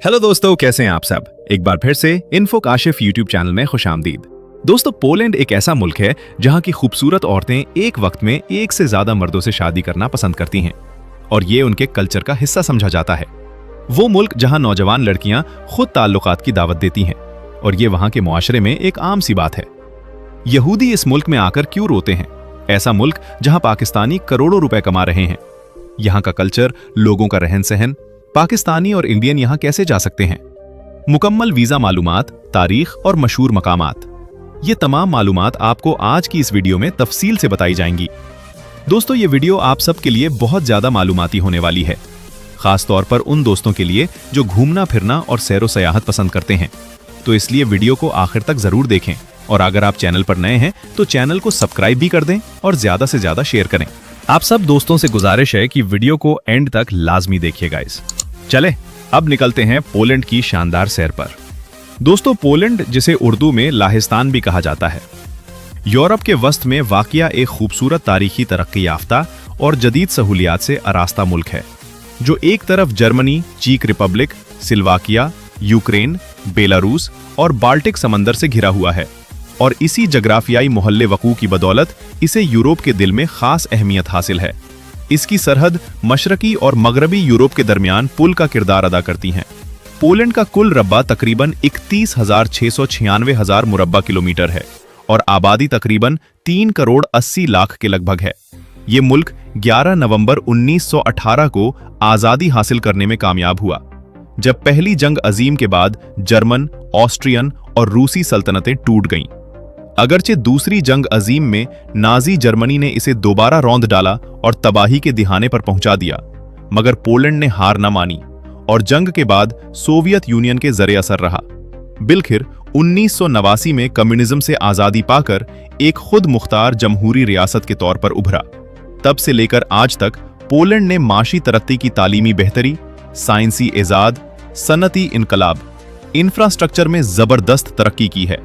Hello दोस्तों, कैसे हैं आप सब। एक बार फिर से इन्फो काशिफ यूट्यूब चैनल में खुशामदीद। दोस्तों, पोलैंड एक ऐसा मुल्क है जहां की खूबसूरत औरतें एक वक्त में एक से ज्यादा मर्दों से शादी करना पसंद करती हैं और ये उनके कल्चर का हिस्सा समझा जाता है। वो मुल्क जहां नौजवान लड़कियां खुद ताल्लुकात की दावत देती हैं और ये वहां के मुआशरे में एक आम सी बात है। यहूदी इस मुल्क में आकर क्यों रोते हैं? ऐसा मुल्क जहां पाकिस्तानी करोड़ों रुपए कमा रहे हैं। यहाँ का कल्चर, लोगों का रहन सहन, पाकिस्तानी और इंडियन यहां कैसे जा सकते हैं, मुकम्मल वीजा मालूमात, तारीख और मशहूर मकामात, ये तमाम मालूमात आपको आज की इस वीडियो में तफसील से बताई जाएंगी। दोस्तों, ये वीडियो आप सब के लिए बहुत ज्यादा मालूमाती होने वाली है, खास तौर पर उन दोस्तों के लिए जो घूमना फिरना और सैरो सयाहत पसंद करते हैं। तो इसलिए वीडियो को आखिर तक जरूर देखें और अगर आप चैनल पर नए हैं तो चैनल को सब्सक्राइब भी कर दें और ज्यादा से ज्यादा शेयर करें। आप सब दोस्तों से गुजारिश है कि वीडियो को एंड तक लाजमी देखिएगा। चले अब निकलते हैं पोलैंड की शानदार सैर पर। दोस्तों, पोलैंड, जिसे उर्दू में लाहिस्तान भी कहा जाता है, यूरोप के वस्त में वाक़िया एक खूबसूरत तारीखी तरक्की याफ्ता और जदीद सहूलियात से आरास्ता मुल्क है, जो एक तरफ जर्मनी, चीक रिपब्लिक, सिल्वाकिया, यूक्रेन, बेलारूस और बाल्टिक समंदर से घिरा हुआ है और इसी जगराफियाई मोहल्ले वकू की बदौलत इसे यूरोप के दिल में खास अहमियत हासिल है। इसकी सरहद मशरकी और मगरबी यूरोप के दरमियान पुल का किरदार अदा करती हैं। पोलैंड का कुल रब्बा तकरीबन 31,696,000 मुरब्बा किलोमीटर है और आबादी तकरीबन 3 करोड़ 80 लाख के लगभग है। ये मुल्क 11 नवंबर 1918 को आज़ादी हासिल करने में कामयाब हुआ, जब पहली जंग अजीम के बाद जर्मन, ऑस्ट्रियन और रूसी सल्तनतें टूट गईं। अगरचे दूसरी जंग अजीम में नाजी जर्मनी ने इसे दोबारा रौंद डाला और तबाही के दिहाने पर पहुंचा दिया, मगर पोलैंड ने हार न मानी और जंग के बाद सोवियत यूनियन के जरे असर रहा। बिलखिर 1989 में कम्युनिज्म से आजादी पाकर एक खुद मुख्तार जमहूरी रियासत के तौर पर उभरा। तब से लेकर आज तक पोलैंड ने माशी तरक्की की तालीमी बेहतरी, साइंसी इजाद, सनती इनकलाब, इंफ्रास्ट्रक्चर में जबरदस्त तरक्की की है।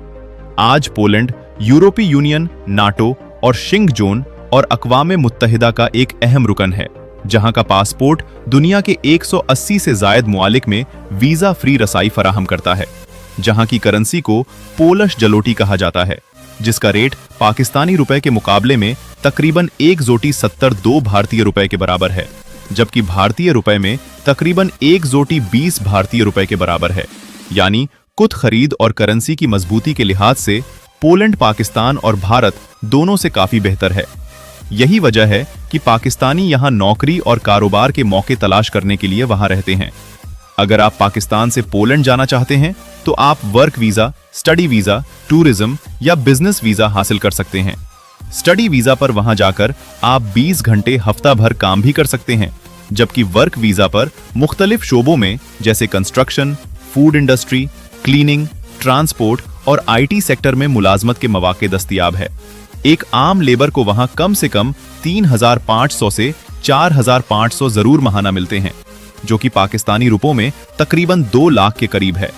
आज पोलैंड यूरोपीय यूनियन, नाटो और शिंग जोन और अक़वाम मुत्तहिदा का एक अहम रुकन है, जहां का पासपोर्ट दुनिया के 180 से जायद मुआलिक में वीजा फ्री रसाई फराहम करता है, जहां की करेंसी को पोलश जलोटी कहा जाता है, जिसका रेट पाकिस्तानी रुपए के मुकाबले में तकरीबन 1 जोटी 72 भारतीय रुपए के बराबर है, जबकि भारतीय रुपए में तकरीबन 1 जोटी 20 भारतीय रुपए के बराबर है। यानी कुछ खरीद और करेंसी की मजबूती के लिहाज से पोलैंड पाकिस्तान और भारत दोनों से काफी बेहतर है। यही वजह है कि पाकिस्तानी यहां नौकरी और कारोबार के मौके तलाश करने के लिए वहां रहते हैं। अगर आप पाकिस्तान से पोलैंड जाना चाहते हैं तो आप work visa, study visa, tourism या बिजनेस वीजा हासिल कर सकते हैं। स्टडी वीजा पर वहां जाकर आप 20 घंटे हफ्ता भर काम भी कर सकते हैं, जबकि वर्क वीजा पर मुख्तलिफ शोबों में जैसे construction, food industry, cleaning, transport और आईटी सेक्टर में मुलाजमत के मौके दस्तयाब है। एक आम लेबर को वहां कम से कम 3,500 से 4,500 जरूर महाना मिलते हैं, जो कि पाकिस्तानी रुपयों में तकरीबन 2 लाख के करीब है,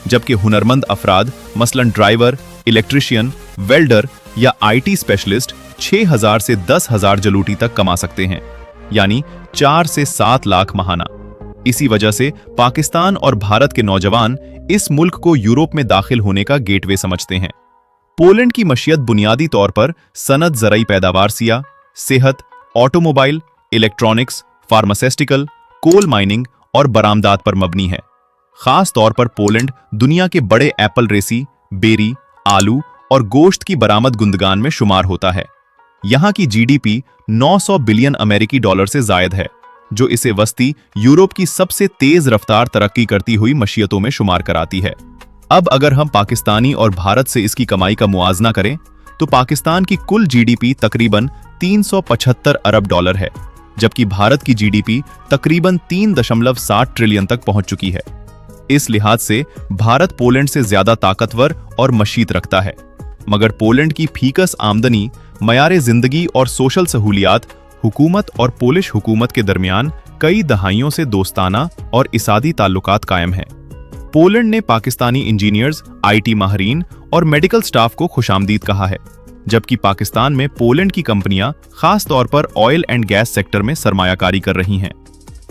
जबकि हुनरमंद अफराद मसलन ड्राइवर, इलेक्ट्रिशियन, वेल्डर या आईटी स्पेशलिस्ट 6,000 से 10,000 जलूटी तक कमा सकते हैं, यानी 4 से 7 लाख महाना। इसी वजह से पाकिस्तान और भारत के नौजवान इस मुल्क को यूरोप में दाखिल होने का गेटवे समझते हैं। पोलैंड की मशीयत बुनियादी तौर पर सनद, ज़राई पैदावार, सिया, सेहत, automobile, electronics, pharmaceutical, coal mining और बरामदात पर मबनी है। खास तौर पर पोलैंड दुनिया के बड़े एप्पल रेसी, बेरी, आलू और गोश्त की बरामद गुंदगान में शुमार होता है। यहाँ की जीडीपी 900 बिलियन अमेरिकी डॉलर से जायद है, जो इसे वस्ती यूरोप की सबसे तेज रफ्तार तरक्की करती हुई मशीयतों में शुमार कराती है। अब अगर हम पाकिस्तानी और भारत से इसकी कमाई का मुआवजा करें तो पाकिस्तान की कुल जीडीपी तकरीबन 375 अरब डॉलर है, जबकि भारत की जीडीपी तकरीबन 3.7 ट्रिलियन तक पहुंच चुकी है। इस लिहाज से भारत पोलैंड से ज्यादा ताकतवर और मशीत रखता है, मगर पोलैंड की फीकस आमदनी, मयारे जिंदगी और सोशल सहूलियात हुकूमत और पोलिश हुकूमत के दरमियान कई दहाइयों से दोस्ताना और इसादी ताल्लुकात कायम हैं। पोलैंड ने पाकिस्तानी इंजीनियर्स, आईटी माहरीन और मेडिकल स्टाफ को खुशामदीद कहा है, जबकि पाकिस्तान में पोलैंड की कंपनियां खास तौर पर ऑयल एंड गैस सेक्टर में सरमायाकारी कर रही हैं।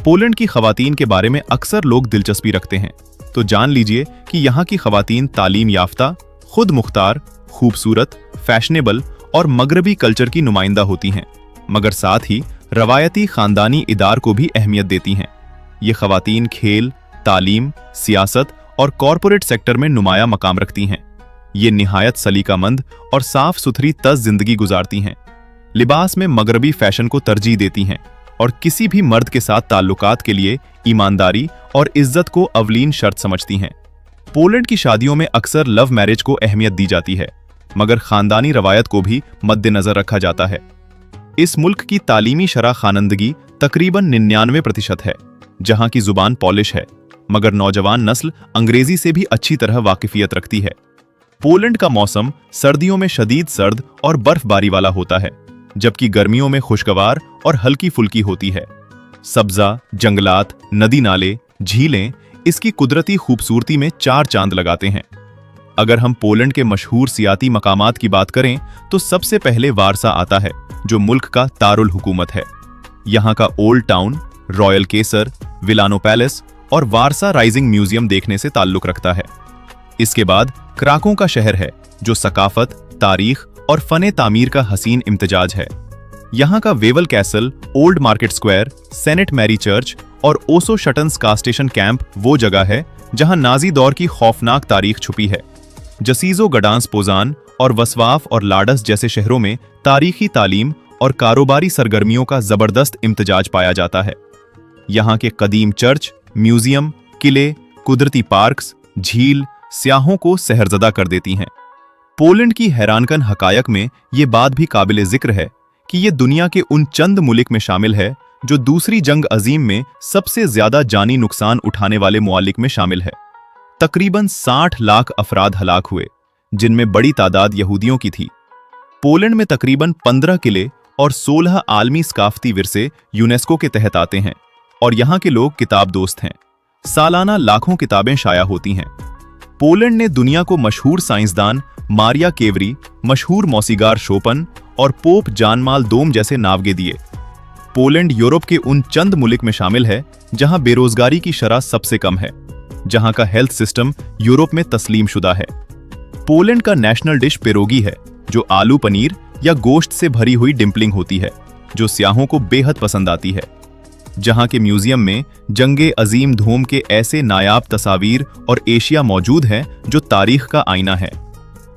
पोलैंड की खवातीन के बारे में अक्सर लोग दिलचस्पी रखते हैं। तो जान लीजिए कि यहाँ की खवातीन तालीम याफ्ता, खुद मुख्तार, खूबसूरत, फैशनेबल और मगरबी कल्चर की नुमाइंदा होती हैं, मगर साथ ही रवायती खानदानी इदार को भी अहमियत देती हैं। ये खवातीन खेल, तालीम, सियासत और कॉरपोरेट सेक्टर में नुमाया मकाम रखती हैं। ये निहायत सलीकामंद और साफ सुथरी तर्ज जिंदगी गुजारती हैं। लिबास में मगरबी फैशन को तरजीह देती हैं और किसी भी मर्द के साथ ताल्लुकात के लिए ईमानदारी और इज्जत को अवलीन शर्त समझती हैं। पोलैंड की शादियों में अक्सर लव मैरिज को अहमियत दी जाती है, मगर खानदानी रवायत को भी मद्देनजर रखा जाता है। इस मुल्क की तालीमी शरह खानंदगी तकरीबन 99% है, जहां की जुबान पॉलिश है, मगर नौजवान नस्ल अंग्रेजी से भी अच्छी तरह वाकिफियत रखती है। पोलैंड का मौसम सर्दियों में शदीद सर्द और बर्फबारी वाला होता है, जबकि गर्मियों में खुशगवार और हल्की फुल्की होती है। सब्जा, जंगलात, नदी नाले, झीलें इसकी कुदरती खूबसूरती में चार चांद लगाते हैं। अगर हम पोलैंड के मशहूर सियाती मकामात की बात करें तो सबसे पहले वारसा आता है, जो मुल्क का तारुल हुकूमत है। यहाँ का ओल्ड टाउन, रॉयल केसर, विलानो पैलेस और वारसा राइजिंग म्यूजियम देखने से ताल्लुक रखता है। इसके बाद क्राको का शहर है, जो सकाफत, तारीख और फने तामीर का हसीन इम्तिजाज है। यहाँ का Wawel castle, old market square, saint Mary church और ओसो शटन्स का स्टेशन कैंप वो जगह है जहाँ नाजी दौर की खौफनाक तारीख छुपी है। जसीजो गडांस पोजान और वसवाफ और लाडस जैसे शहरों में तारीखी तालीम और कारोबारी सरगर्मियों का जबरदस्त इम्तिजाज पाया जाता है। यहाँ के कदीम चर्च, म्यूजियम, किले, कुदरती पार्क्स, झील स्याहों को सहरजदा कर देती हैं। पोलैंड की हैरानकन हकायक में ये बात भी काबिल जिक्र है कि ये दुनिया के उन चंद मुल्क में शामिल है जो दूसरी जंग अजीम में सबसे ज्यादा जानी नुकसान उठाने वाले मुआलिक में शामिल है। तकरीबन 60 लाख अफराद हलाक हुए, जिनमें बड़ी तादाद यहूदियों की थी। पोलैंड में तकरीबन 15 किले और 16 आलमी सकाफती विरसे यूनेस्को के तहत आते हैं और यहाँ के लोग किताब दोस्त हैं। सालाना लाखों किताबें शाया होती हैं। पोलैंड ने दुनिया को मशहूर साइंसदान मारिया केवरी, मशहूर मौसीगार शोपन और पोप जानमाल दोम जैसे नावगे दिए। पोलैंड यूरोप के उन चंद मुल्क में शामिल है जहां बेरोजगारी की शरह सबसे कम है, जहां का हेल्थ सिस्टम यूरोप में तस्लीम शुदा है। पोलैंड का नेशनल डिश पिरोगी है, जो आलू पनीर या गोश्त से भरी हुई डिम्पलिंग होती है, जो सियाहों को बेहद पसंद आती है। जहां के म्यूजियम में जंगे अजीम धोम के ऐसे नायाब तस्वीर और एशिया मौजूद हैं जो तारीख का आईना है।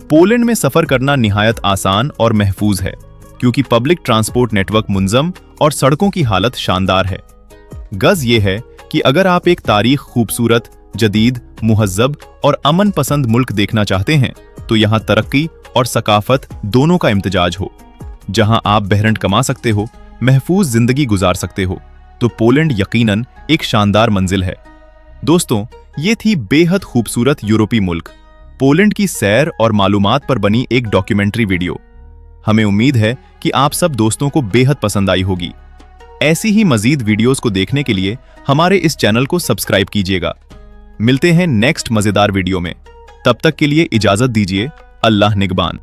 पोलैंड में सफर करना निहायत आसान और महफूज है, क्योंकि पब्लिक ट्रांसपोर्ट नेटवर्क मुंजम और सड़कों की हालत शानदार है। गज ये है कि अगर आप एक तारीख खूबसूरत, जदीद, मुहज्जब और अमन पसंद मुल्क देखना चाहते हैं, तो यहाँ तरक्की और सकाफत दोनों का इम्तिजाज हो। जहां आप बहरंट कमा सकते हो, महफूज जिंदगी गुजार सकते हो, तो पोलैंड यकीनन एक शानदार मंजिल है। दोस्तों, ये थी बेहद खूबसूरत यूरोपीय मुल्क पोलैंड की सैर और मालूमात पर बनी एक डॉक्यूमेंट्री वीडियो। हमें उम्मीद है कि आप सब दोस्तों को बेहद पसंद आई होगी। ऐसी ही मजीद वीडियोस को देखने के लिए हमारे इस चैनल को सब्सक्राइब कीजिएगा। मिलते हैं नेक्स्ट मजेदार वीडियो में। तब तक के लिए इजाजत दीजिए। अल्लाह निगबान।